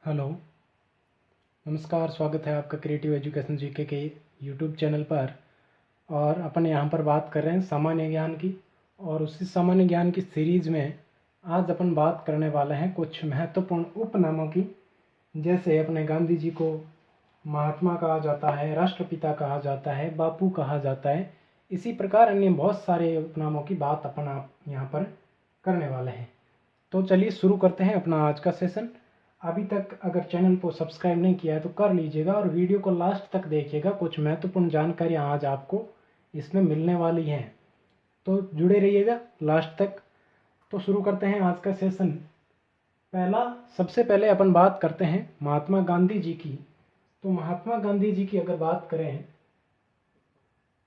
Hello, नमस्कार। स्वागत है आपका क्रिएटिव एजुकेशन जीके के यूट्यूब चैनल पर। और अपन यहाँ पर बात कर रहे हैं सामान्य ज्ञान की। और उसी सामान्य ज्ञान की सीरीज़ में आज अपन बात करने वाले हैं कुछ महत्वपूर्ण उपनामों की। जैसे अपने गांधी जी को महात्मा कहा जाता है, राष्ट्रपिता कहा जाता है, बापू कहा जाता है। इसी प्रकार अन्य बहुत सारे उपनामों की बात अपन आप यहाँ पर करने वाले हैं। तो चलिए शुरू करते हैं अपना आज का सेशन। अभी तक अगर चैनल को सब्सक्राइब नहीं किया है तो कर लीजिएगा और वीडियो को लास्ट तक देखिएगा। कुछ महत्वपूर्ण जानकारियाँ आज आपको इसमें मिलने वाली हैं, तो जुड़े रहिएगा लास्ट तक। तो शुरू करते हैं आज का सेशन। सबसे पहले अपन बात करते हैं महात्मा गांधी जी की। तो महात्मा गांधी जी की अगर बात करें,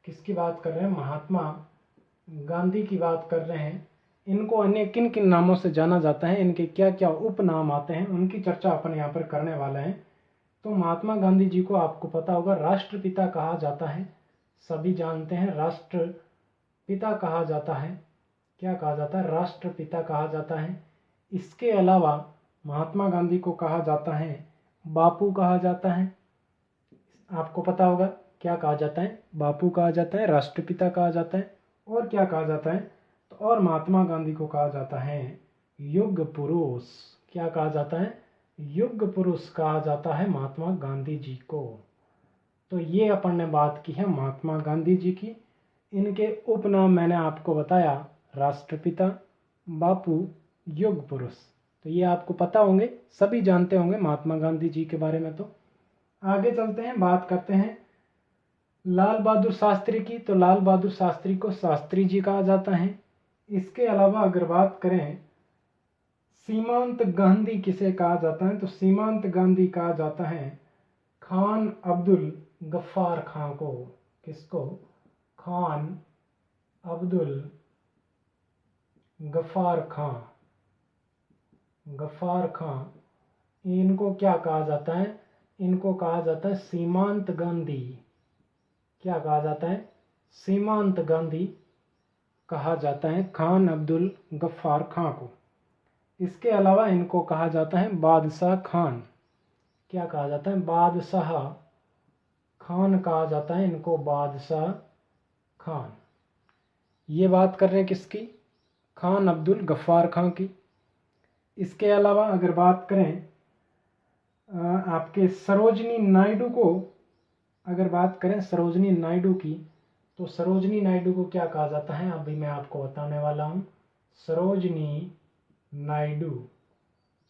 किसकी बात कर रहे हैं? महात्मा गांधी की बात कर रहे हैं। इनको अन्य किन किन नामों से जाना जाता है, इनके क्या क्या उपनाम आते हैं, उनकी चर्चा अपन यहाँ पर करने वाले हैं। तो महात्मा गांधी जी को आपको पता होगा राष्ट्रपिता कहा जाता है, सभी जानते हैं राष्ट्रपिता कहा जाता है। क्या कहा जाता है? राष्ट्रपिता कहा जाता है। इसके अलावा महात्मा गांधी को कहा जाता है बापू कहा जाता है। आपको पता होगा क्या कहा जाता है? बापू कहा जाता है, राष्ट्रपिता कहा जाता है, और क्या कहा जाता है? तो और महात्मा गांधी को कहा जाता है युग पुरुष। क्या कहा जाता है? युग पुरुष कहा जाता है महात्मा गांधी जी को। तो ये अपन ने बात की है महात्मा गांधी जी की। इनके उपनाम मैंने आपको बताया, राष्ट्रपिता, बापू, युग पुरुष। तो ये आपको पता होंगे, सभी जानते होंगे महात्मा गांधी जी के बारे में। तो आगे चलते हैं, बात करते हैं लाल बहादुर शास्त्री की। तो लाल बहादुर शास्त्री को शास्त्री जी कहा जाता है। इसके अलावा अगर बात करें सीमांत गांधी किसे कहा जाता है, तो सीमांत गांधी कहा जाता है खान अब्दुल गफ्फार खां को। किसको? खान अब्दुल गफ्फार खां। गफ्फार खां, इनको क्या कहा जाता है? इनको कहा जाता है सीमांत गांधी। क्या कहा जाता है? सीमांत गांधी कहा जाता है खान अब्दुल गफ्फार खां को। इसके अलावा इनको कहा जाता है बादशाह खान। क्या कहा जाता है? बादशाह खान कहा जाता है इनको, बादशाह खान। ये बात कर रहे हैं किसकी? खान अब्दुल गफ्फार खां की। इसके अलावा अगर बात करें आपके सरोजनी नायडू को, अगर बात करें सरोजनी नायडू की, तो सरोजनी नायडू को क्या कहा जाता है? अभी मैं आपको बताने वाला हूँ। सरोजनी नायडू,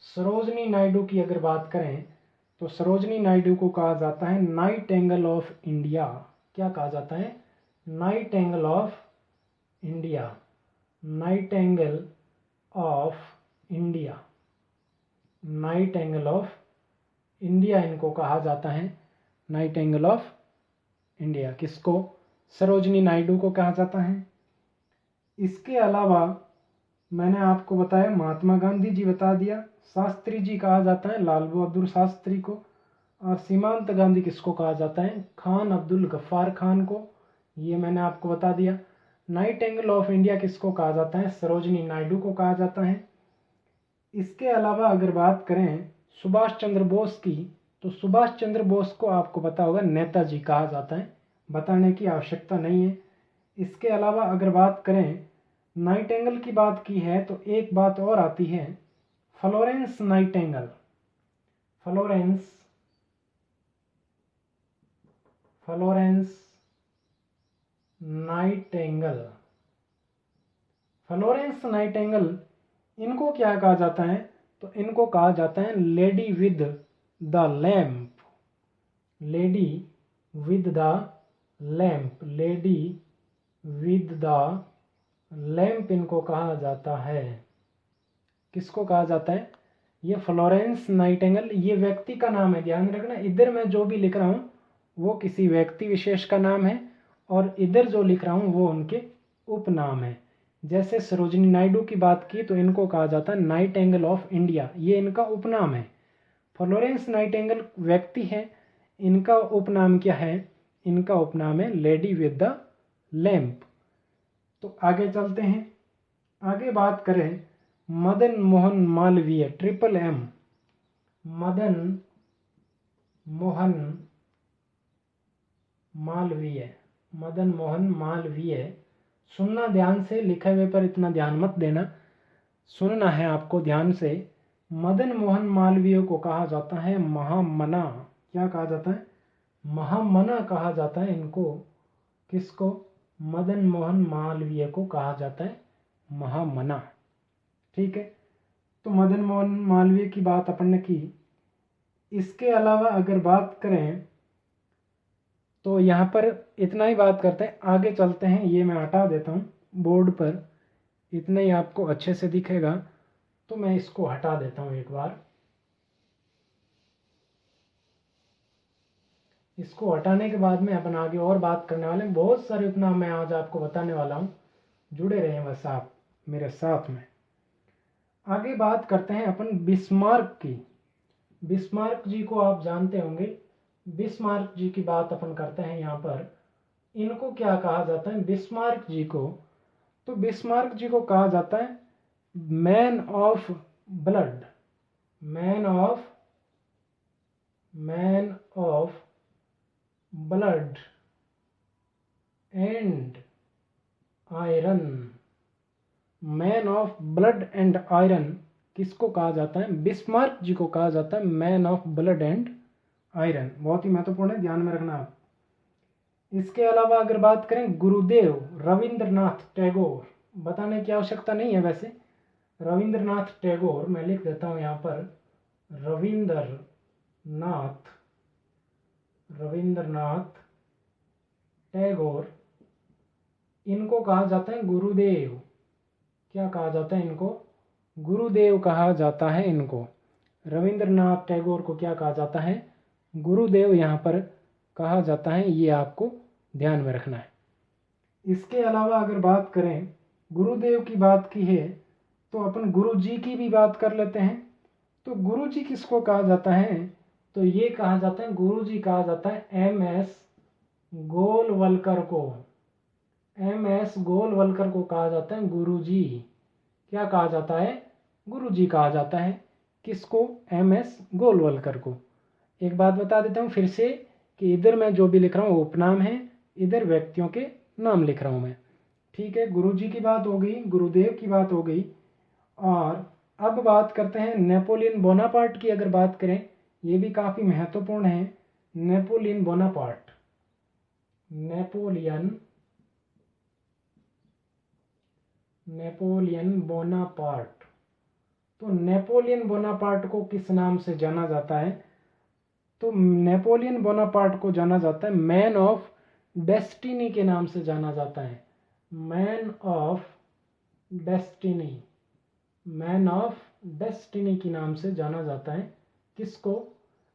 सरोजनी नायडू की अगर बात करें तो सरोजनी नायडू को कहा जाता है नाइटेंगल ऑफ इंडिया। क्या कहा जाता है? Nightingale of India. Nightingale of India, Nightingale of India इनको कहा जाता है, नाइटेंगल ऑफ इंडिया। किसको? सरोजनी नायडू को कहा जाता है। इसके अलावा मैंने आपको बताया महात्मा गांधी जी बता दिया, शास्त्री जी कहा जाता है लाल बहादुर शास्त्री को, और सीमांत गांधी किसको कहा जाता है? खान अब्दुल गफ्फार खान को। ये मैंने आपको बता दिया। नाइटेंगल ऑफ इंडिया किसको कहा जाता है? सरोजनी नायडू को कहा जाता है। इसके अलावा अगर बात करें सुभाष चंद्र बोस की, तो सुभाष चंद्र बोस को आपको पता होगा नेताजी कहा जाता है, बताने की आवश्यकता नहीं है। इसके अलावा अगर बात करें नाइटेंगल की बात की है तो एक बात और आती है, Florence Nightingale. Florence Nightingale, Florence Nightingale, इनको क्या कहा जाता है? तो इनको कहा जाता है lady with the lamp. Lady with the lamp, lady with the lamp इनको कहा जाता है। किसको कहा जाता है? ये फ्लोरेंस नाइटेंगल, ये व्यक्ति का नाम है, ध्यान रखना। इधर मैं जो भी लिख रहा हूँ वो किसी व्यक्ति विशेष का नाम है, और इधर जो लिख रहा हूँ वो उनके उपनाम है। जैसे सरोजनी नायडू की बात की तो इनको कहा जाता है नाइटेंगल ऑफ इंडिया, ये इनका उपनाम है। फ्लोरेंस नाइटेंगल व्यक्ति है, इनका उपनाम क्या है? इनका उपनाम है लेडी विद द लैम्प। तो आगे चलते हैं, आगे बात करें मदन मोहन मालवीय, ट्रिपल एम। मदन मोहन मालवीय। मदन मोहन मालवीय। सुनना ध्यान से, लिखे हुए पर इतना ध्यान मत देना, सुनना है आपको ध्यान से। मदन मोहन मालवीय को कहा जाता है महामना। क्या कहा जाता है? महामना कहा जाता है इनको। किसको? मदन मोहन मालवीय को कहा जाता है महामना। ठीक है, तो मदन मोहन मालवीय की बात अपन ने की। इसके अलावा अगर बात करें तो यहाँ पर इतना ही बात करते हैं, आगे चलते हैं। ये मैं हटा देता हूँ बोर्ड पर, इतना ही आपको अच्छे से दिखेगा, तो मैं इसको हटा देता हूँ एक बार। इसको हटाने के बाद में अपन आगे और बात करने वाले हैं। बहुत सारे उपनाम मैं आज आपको बताने वाला हूँ, जुड़े रहे बस आप मेरे साथ में। आगे बात करते हैं अपन बिस्मार्क की। बिस्मार्क जी को आप जानते होंगे। बिस्मार्क जी की बात अपन करते हैं यहाँ पर। इनको क्या कहा जाता है? बिस्मार्क जी को, तो बिस्मार्क जी को कहा जाता है man of blood. Man of blood and iron. Man of blood and iron किसको कहा जाता है? बिस्मार्क जी को कहा जाता है man of blood and iron. बहुत ही महत्वपूर्ण है, ध्यान में रखना आप। इसके अलावा अगर बात करें गुरुदेव रविंद्रनाथ टैगोर, बताने की आवश्यकता नहीं है वैसे। रविंद्रनाथ टैगोर, मैं लिख देता हूं यहां पर, रविंद्रनाथ टैगोर, इनको कहा जाता है गुरुदेव। क्या कहा जाता है इनको? गुरुदेव कहा जाता है इनको। रविंद्रनाथ टैगोर को क्या कहा जाता है? गुरुदेव यहाँ पर कहा जाता है, ये आपको ध्यान में रखना है। इसके अलावा अगर बात करें, गुरुदेव की बात की है तो अपन गुरु जी की भी बात कर लेते हैं। तो गुरु जी किसको कहा जाता है? तो ये कहा जाता है, गुरु जी कहा जाता है MS गोलवलकर को। MS गोलवलकर को कहा जाता है गुरु जी। क्या कहा जाता है? गुरु जी कहा जाता है। किसको? MS गोलवलकर को। एक बात बता देता हूँ फिर से कि इधर मैं जो भी लिख रहा हूँ वो उपनाम है, इधर व्यक्तियों के नाम लिख रहा हूँ मैं। ठीक है, गुरु जी की बात हो गई, गुरुदेव की बात हो गई। और अब बात करते हैं नेपोलियन बोनापार्ट की। अगर बात करें, ये भी काफ़ी महत्वपूर्ण है। Napoleon Bonaparte. Napoleon Bonaparte. तो नेपोलियन बोनापार्ट को किस नाम से जाना जाता है? तो नेपोलियन बोनापार्ट को जाना जाता है मैन ऑफ डेस्टिनी के नाम से जाना जाता है। Man of destiny. Man of destiny के नाम से जाना जाता है। किसको?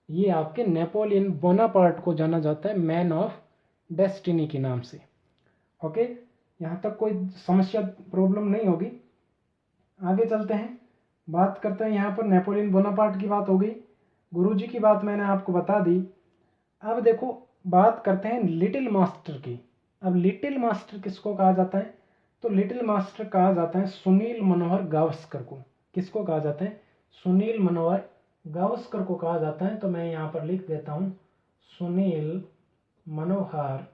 ये आपके नेपोलियन बोनापार्ट को जाना जाता है मैन ऑफ डेस्टिनी के नाम से। ओके, यहाँ तक कोई समस्या प्रॉब्लम नहीं होगी। आगे चलते हैं, बात करते हैं। यहाँ पर नेपोलियन बोनापार्ट की बात हो गई, गुरुजी की बात मैंने आपको बता दी। अब देखो बात करते हैं लिटिल मास्टर की। अब लिटिल मास्टर किसको कहा जाता है? तो लिटिल मास्टर कहा जाता है सुनील मनोहर गावस्कर को। किसको कहा जाता है? सुनील मनोहर गावस्कर को कहा जाता है। तो मैं यहाँ पर लिख देता हूँ सुनील मनोहर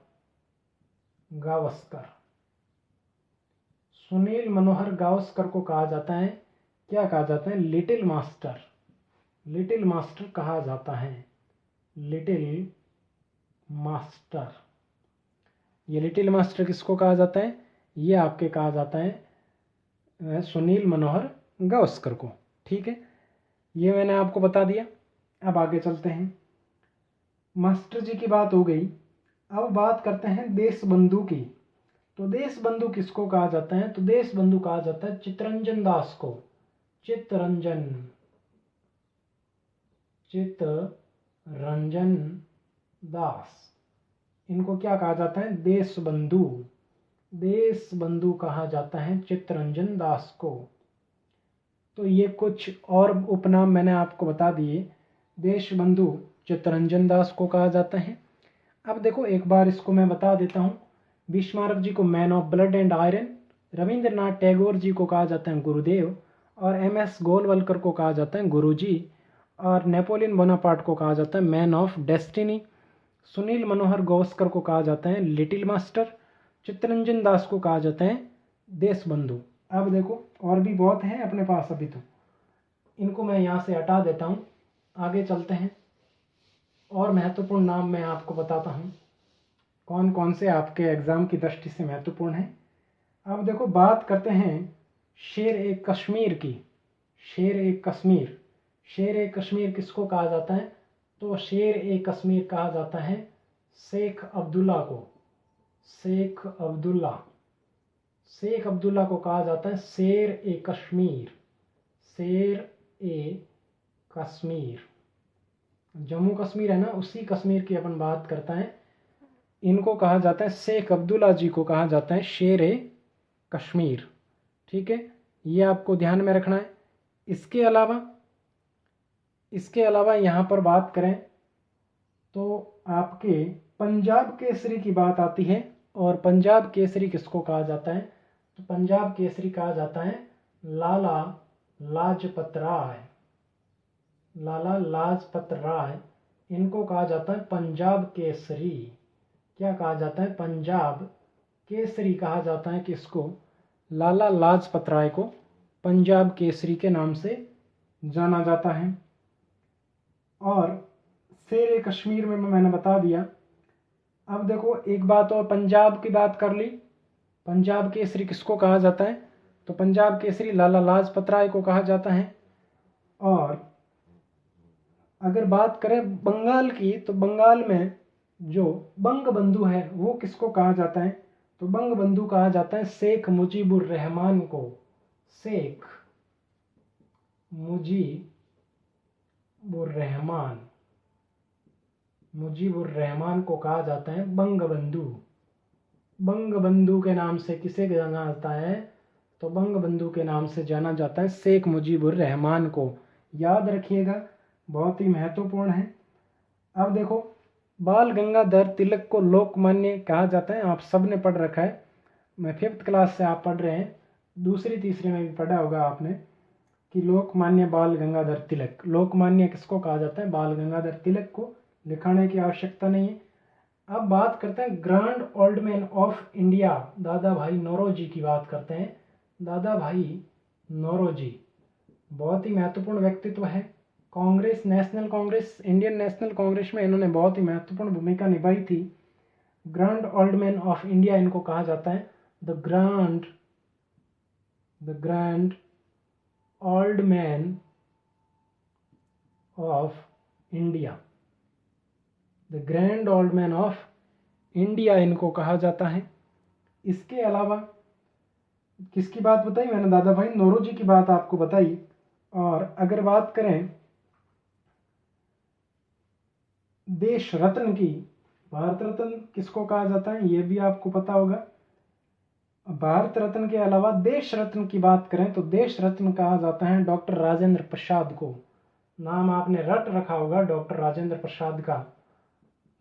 गावस्कर। सुनील मनोहर गावस्कर को कहा जाता है, क्या कहा जाता है? Little master. लिटिल मास्टर कहा जाता है, लिटिल मास्टर। ये लिटिल मास्टर किसको कहा जाता है? ये आपके कहा जाता है सुनील मनोहर गावस्कर को। ठीक है, ये मैंने आपको बता दिया। अब आगे चलते हैं, मास्टर जी की बात हो गई। अब बात करते हैं देश बंधु की। तो देश बंधु किसको कहा जाता है? तो देश बंधु कहा जाता है चित्तरंजन दास को। चित्तरंजन दास, इनको क्या कहा जाता है? देश बंधु। देश बंधु कहा जाता है चित्तरंजन दास को। तो ये कुछ और उपनाम मैंने आपको बता दिए। देश बंधु चित्तरंजन दास को कहा जाता है। अब देखो एक बार इसको मैं बता देता हूँ। बिस्मार्क जी को man of blood and iron, Rabindranath Tagore ji को कहा जाता है गुरुदेव, और MS गोलवलकर को कहा जाता है गुरुजी, और नेपोलियन बोनापार्ट को कहा जाता है मैन ऑफ डेस्टिनी। सुनील मनोहर गावस्कर को कहा जाता है लिटिल मास्टर। चित्तरंजन दास को कहा जाता है देशबंधु। अब देखो और भी बहुत है अपने पास, अभी तो इनको मैं यहाँ से हटा देता हूँ, आगे चलते हैं। और महत्वपूर्ण नाम मैं आपको बताता हूँ कौन कौन से आपके एग्ज़ाम की दृष्टि से महत्वपूर्ण है। अब देखो बात करते हैं शेर ए कश्मीर की। शेर ए कश्मीर, शेर ए कश्मीर किसको कहा जाता है? तो शेर ए कश्मीर कहा जाता है शेख अब्दुल्ला को। शेख अब्दुल्ला, शेख अब्दुल्ला को कहा जाता है शेर ए कश्मीर। शेर ए कश्मीर, जम्मू कश्मीर है ना, उसी कश्मीर की अपन बात करता है। इनको कहा जाता है, शेख अब्दुल्ला जी को कहा जाता है शेर ए कश्मीर। ठीक है, ये आपको ध्यान में रखना है। इसके अलावा यहाँ पर बात करें तो आपके पंजाब केसरी की बात आती है। और पंजाब केसरी किसको कहा जाता है? तो पंजाब केसरी कहा जाता है लाला लाजपत राय। लाला लाजपत राय, इनको कहा जाता है पंजाब केसरी। क्या कहा जाता है? पंजाब केसरी कहा जाता है किसको? लाला लाजपत राय को पंजाब केसरी के नाम से जाना जाता है। और शेर ए कश्मीर में मैंने बता दिया। अब देखो एक बात और, पंजाब की बात कर ली, पंजाब केसरी किसको कहा जाता है? तो पंजाब केसरी लाला लाजपत राय को कहा जाता है। और अगर बात करें बंगाल की, तो बंगाल में जो बंग बंधु है वो किसको कहा जाता है? तो बंग बंधु कहा जाता है शेख मुजीबुर रहमान को। शेख मुजीबुर रहमान, मुजीबुर रहमान को कहा जाता है बंग बंधु। बंग बंधु के नाम से किसे जाना जाता है? तो बंग बंधु के नाम से जाना जाता है शेख मुजीबुर रहमान को। याद रखिएगा, बहुत ही महत्वपूर्ण है। अब देखो बाल गंगाधर तिलक को लोकमान्य कहा जाता है। आप सब ने पढ़ रखा है, मैं 5th क्लास से आप पढ़ रहे हैं, दूसरी तीसरी में भी पढ़ा होगा आपने कि लोकमान्य बाल गंगाधर तिलक। लोकमान्य किसको कहा जाता है? बाल गंगाधर तिलक को। लिखाने की आवश्यकता नहीं है। अब बात करते हैं grand old man of India, दादा भाई नौरोजी की बात करते हैं। दादा भाई नौरोजी बहुत ही महत्वपूर्ण व्यक्तित्व है। Congress, national Congress, Indian national Congress में इन्होंने बहुत ही महत्वपूर्ण भूमिका निभाई थी। Grand old man of India इनको कहा जाता है। The grand old man of India, the grand old man of India इनको कहा जाता है। इसके अलावा किसकी बात बताई मैंने? दादा भाई नौरोजी की बात आपको बताई। और अगर बात करें देश रत्न की, भारत रत्न किसको कहा जाता है? ये भी आपको पता होगा। भारत रत्न के अलावा देश रत्न की बात करें तो देश रत्न कहा जाता है डॉक्टर राजेंद्र प्रसाद को। नाम आपने रट रखा होगा डॉक्टर राजेंद्र प्रसाद का।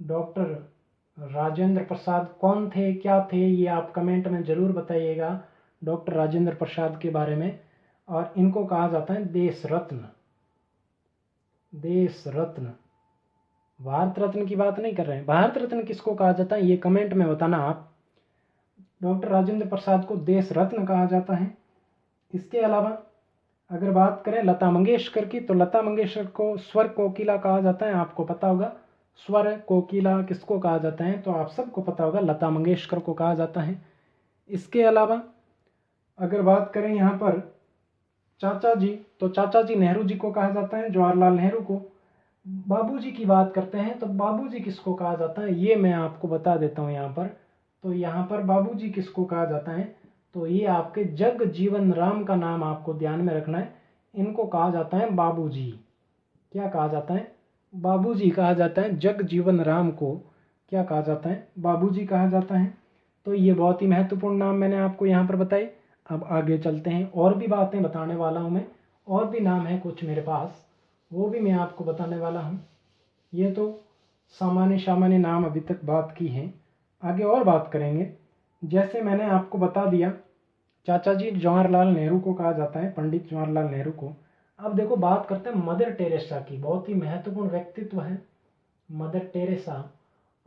डॉक्टर राजेंद्र प्रसाद कौन थे, क्या थे, ये आप कमेंट में जरूर बताइएगा डॉक्टर राजेंद्र प्रसाद के बारे में। और इनको कहा जाता है देश रत्न। देश रत्न, भारत रत्न की बात नहीं कर रहे हैं। भारत रत्न किसको कहा जाता है ये कमेंट में बताना आप। डॉक्टर राजेंद्र प्रसाद को देश रत्न कहा जाता है। इसके अलावा अगर बात करें लता मंगेशकर की, तो लता मंगेशकर को स्वर कोकिला कहा जाता है। आपको पता होगा स्वर कोकिला किसको कहा जाता है, तो आप सबको पता होगा लता मंगेशकर को कहा जाता है। इसके अलावा अगर बात करें यहाँ पर चाचा जी, तो चाचा जी नेहरू जी को कहा जाता है, जवाहरलाल नेहरू को। बाबूजी की बात करते हैं तो बाबूजी किसको कहा जाता है ये मैं आपको बता देता हूँ यहाँ पर। तो यहाँ पर बाबूजी किसको कहा जाता है? तो ये आपके जग जीवन राम का नाम आपको ध्यान में रखना है। इनको कहा जाता है बाबूजी। क्या कहा जाता है? बाबूजी कहा जाता है। जग जीवन राम को क्या कहा जाता है? बाबूजी कहा जाता है। तो ये बहुत ही महत्वपूर्ण नाम मैंने आपको यहाँ पर बताए। अब आगे चलते हैं, और भी बातें बताने वाला हूँ मैं, और भी नाम है कुछ मेरे पास, वो भी मैं आपको बताने वाला हूँ। ये तो सामान्य नाम अभी तक बात की हैं, आगे और बात करेंगे। जैसे मैंने आपको बता दिया चाचा जी जवाहरलाल नेहरू को कहा जाता है, पंडित जवाहरलाल नेहरू को। अब देखो बात करते हैं मदर टेरेसा की। बहुत ही महत्वपूर्ण व्यक्तित्व है मदर टेरेसा,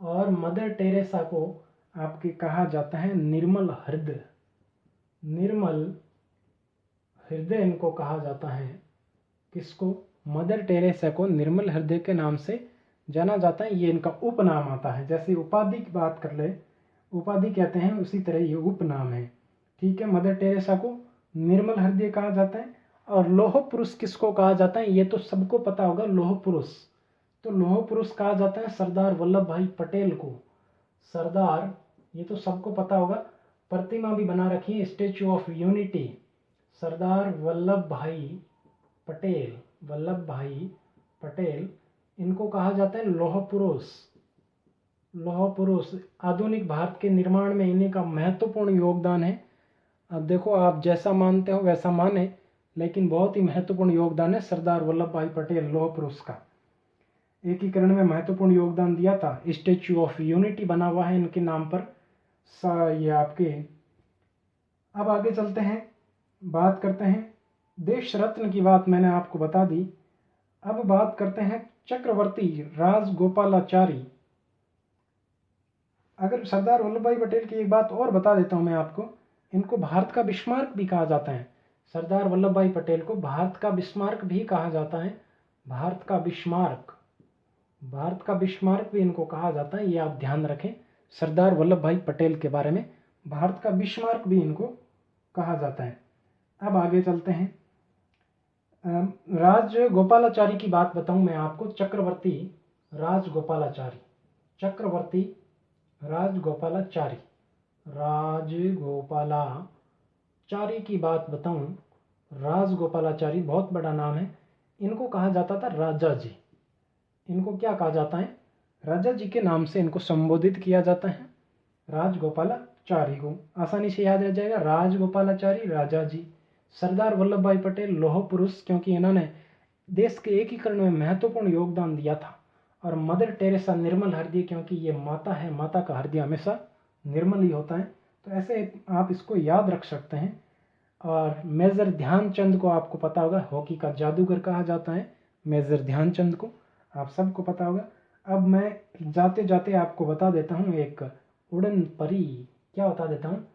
और मदर टेरेसा को आपके कहा जाता है निर्मल हृदय। निर्मल हृदय इनको कहा जाता है। किसको? मदर टेरेसा को निर्मल हृदय के नाम से जाना जाता है। ये इनका उपनाम आता है। जैसे उपाधि की बात कर ले, उपाधि कहते हैं, उसी तरह ये उपनाम है। ठीक है, मदर टेरेसा को निर्मल हृदय कहा जाता है। और लौह पुरुष किसको कहा जाता है? ये तो सबको पता होगा, लौह पुरुष। तो लौह पुरुष कहा जाता है सरदार वल्लभ भाई पटेल को। सरदार, ये तो सबको पता होगा, प्रतिमा भी बना रखी है, statue of unity. Sardar Vallabh भाई पटेल, वल्लभ भाई पटेल, इनको कहा जाता है लौह पुरुष। लौह पुरुष, आधुनिक भारत के निर्माण में इन्हीं का महत्वपूर्ण योगदान है। अब देखो, आप जैसा मानते हो वैसा माने, लेकिन बहुत ही महत्वपूर्ण योगदान है सरदार वल्लभ भाई पटेल लौह पुरुष का। एकीकरण में महत्वपूर्ण योगदान दिया था। स्टेच्यू ऑफ यूनिटी बना हुआ है इनके नाम पर। ये आपके। अब आगे चलते हैं, बात करते हैं देश रत्न की। बात मैंने आपको बता दी। अब बात करते हैं चक्रवर्ती राजगोपालाचारी। अगर सरदार वल्लभ भाई पटेल की एक बात और बता देता हूं मैं आपको, इनको भारत का बिस्मार्क भी कहा जाता है। सरदार वल्लभ भाई पटेल को भारत का बिस्मार्क भी कहा जाता है। भारत का बिस्मार्क, भारत का बिस्मार्क भी इनको कहा जाता है। ये आप ध्यान रखें सरदार वल्लभ भाई पटेल के बारे में, भारत का बिस्मार्क भी इनको कहा जाता है। अब आगे चलते हैं, राजगोपालाचारी की बात बताऊं मैं आपको। चक्रवर्ती राजगोपालाचारी, चक्रवर्ती राजगोपालाचारी, राजगोपालाचारी की बात बताऊं। राजगोपालाचारी बहुत बड़ा नाम है। इनको कहा जाता था राजा जी। इनको क्या कहा जाता है? राजा जी के नाम से इनको संबोधित किया जाता है। राजगोपालाचारी को आसानी से याद रह जाएगा, राजगोपालाचारी राजा जी। सरदार वल्लभ भाई पटेल लौह पुरुष, क्योंकि इन्होंने देश के एकीकरण में महत्वपूर्ण योगदान दिया था। और मदर टेरेसा निर्मल हृदय, क्योंकि ये माता है, माता का हृदय हमेशा निर्मल ही होता है। तो ऐसे आप इसको याद रख सकते हैं। और मेजर ध्यानचंद को आपको पता होगा, हॉकी का जादूगर कहा जाता है मेजर ध्यानचंद को, आप सबको पता होगा। अब मैं जाते जाते आपको बता देता हूँ एक उड़न परी। क्या बता देता हूँ?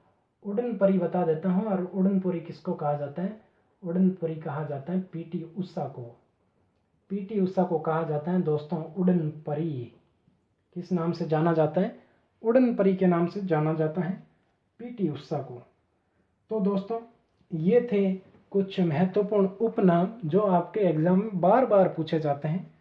उड़न परी बता देता हूँ। और उड़न परी किसको कहा जाता है? उड़न परी कहा जाता है पीटी उषा को। पीटी उषा को कहा जाता है दोस्तों उड़न परी। किस नाम से जाना जाता है? उड़न परी के नाम से जाना जाता है पीटी उषा को। तो दोस्तों, ये थे कुछ महत्वपूर्ण उपनाम जो आपके एग्जाम में बार बार पूछे जाते हैं,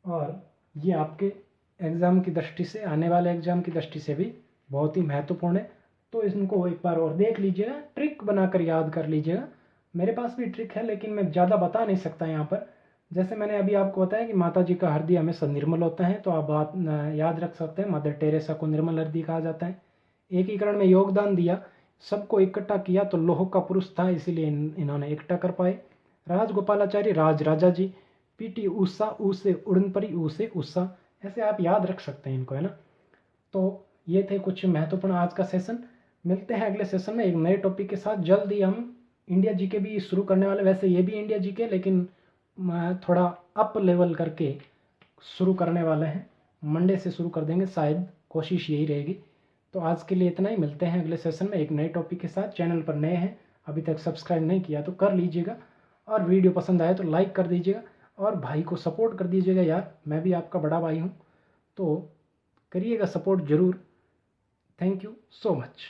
और ये आपके एग्जाम की दृष्टि से, आने वाले एग्जाम की दृष्टि से भी बहुत ही महत्वपूर्ण है। तो इनको एक बार और देख लीजिएगा, ट्रिक बनाकर याद कर लीजिएगा। मेरे पास भी ट्रिक है, लेकिन मैं ज़्यादा बता नहीं सकता यहाँ पर। जैसे मैंने अभी आपको बताया कि माता जी का हृदय हमेशा निर्मल होता है, तो आप बात याद रख सकते हैं। मदर टेरेसा को निर्मल हृदय कहा जाता है। एकीकरण में योगदान दिया, सबको इकट्ठा किया, तो लौह का पुरुष था, इसीलिए इन्होंने इकट्ठा कर पाए। राजगोपालाचारी राजा जी। पीटी उषा, ऊ से उड़न परी, ऊ से उषा। ऐसे आप याद रख सकते हैं इनको, है ना। तो ये थे कुछ महत्वपूर्ण आज का सेशन। मिलते हैं अगले सेशन में एक नए टॉपिक के साथ। जल्द ही हम इंडिया जीके भी शुरू करने वाले। वैसे ये भी इंडिया जीके, लेकिन थोड़ा अप लेवल करके शुरू करने वाले हैं। मंडे से शुरू कर देंगे, शायद कोशिश यही रहेगी। तो आज के लिए इतना ही। मिलते हैं अगले सेशन में एक नए टॉपिक के साथ। चैनल पर नए हैं, अभी तक सब्सक्राइब नहीं किया तो कर लीजिएगा, और वीडियो पसंद आए तो लाइक कर दीजिएगा, और भाई को सपोर्ट कर दीजिएगा यार, मैं भी आपका बड़ा भाई हूँ, तो करिएगा सपोर्ट ज़रूर। Thank you so much.